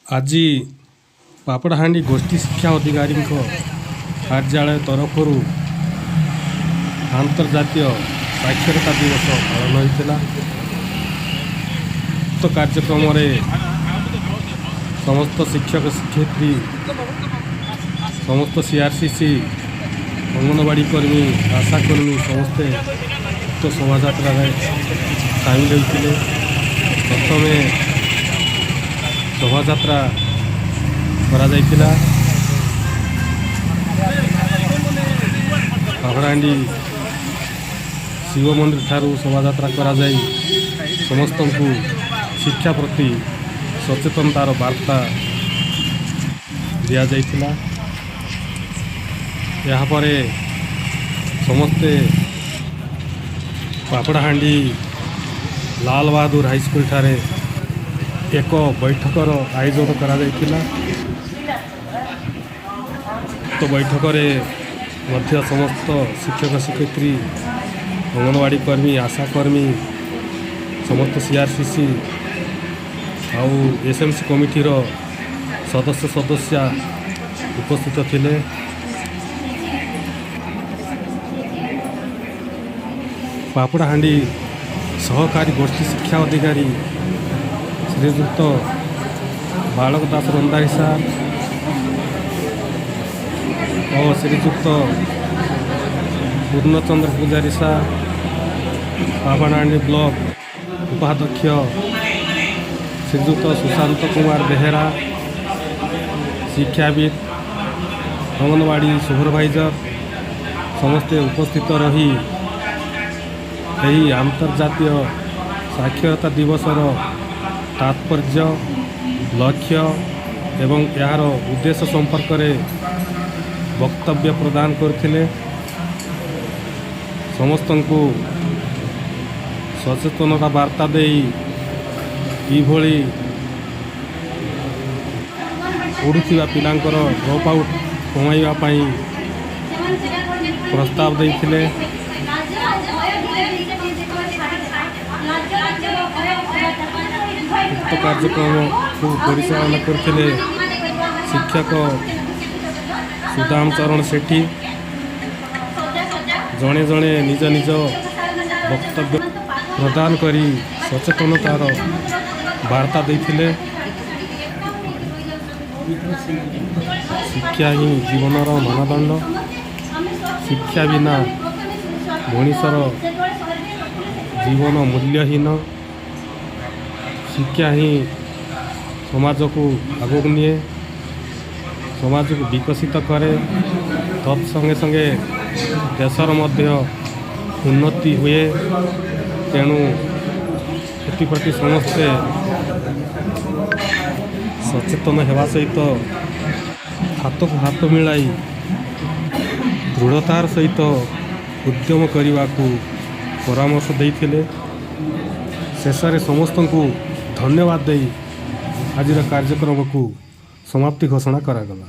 आज पापड़ाहांडी गोष्ठी शिक्षा अधिकारी कार्यालय तरफ आंतर्जातीय साक्षरता दिवस पालन होता। उक्त कार्यक्रम समस्त शिक्षक शिक्षयित्री समस्त सीआरसीसी अंगनवाड़ी कर्मी आशाकर्मी समस्ते उक्त शोभा सामिल होते। प्रथम शोभा करा पापड़ाहांडी शिव मंदिर ठारू शोभा करा समस्त को शिक्षा प्रति सचेतनतार वार्ता दि जाइथिला। यहाँ पर समस्ते पापड़ाहांडी लाल बहादुर हाईस्कूल ठारे एक बैठकर आयोजन करा जाइथिला। तो बैठक मध्य समस्त शिक्षक शिक्षयित्री अंगनवाड़ी कर्मी आशाकर्मी समस्त सीआरसीसी आउ एसएमसी कमिटीर सदस्य उपस्थित थिले। पापड़ाहांडी सहकारी गोष्ठी शिक्षा अधिकारी श्रीजुक्त बालक दास रंधारी सार और श्रीजुक्त पूर्णचंद्र पुजारी सार, पापड़ाहांडी ब्लॉक उपाध्यक्ष श्रीजुक्त सुशांत कुमार बेहेरा, शिक्षाविद अंगनवाड़ी सुपरवाइजर समस्ते उपस्थित रही यही आंतर्जातीय साक्षरता दिवसर तात्पर्य लक्ष्य एवं यार उद्देश्य संपर्क में वक्तव्य प्रदान करथिले। समस्त को सचेतनता वार्ता दे किभली पढ़ुवा पिलांकर ड्रॉप आउट कमाइवाई प्रस्ताव देथिले। उक्त कार्यक्रम को परिचालन करथिले शिक्षक सुदाम चरण सेठी। जड़े जड़े निज निज वक्तव्य प्रदान करी सचेतनतार वार्ता देथिले। शिक्षा ही जीवनर मानदंड, शिक्षा बिना मनीषर जीवन मूल्यहीन। शिक्षा ही समाज को आगक निए, समाज को विकसित करे, तत्संगे संगे देशर मध्य उन्नति हुए। तेणु एप्रति समस्ते सचेतन होगा सहित हाथ को हाथ मिलाई दृढ़तार सहित उद्यम करने को परामर्श देते। शेष में समस्त को धन्यवाद दे आज कार्यक्रम को समाप्ति घोषणा करागला।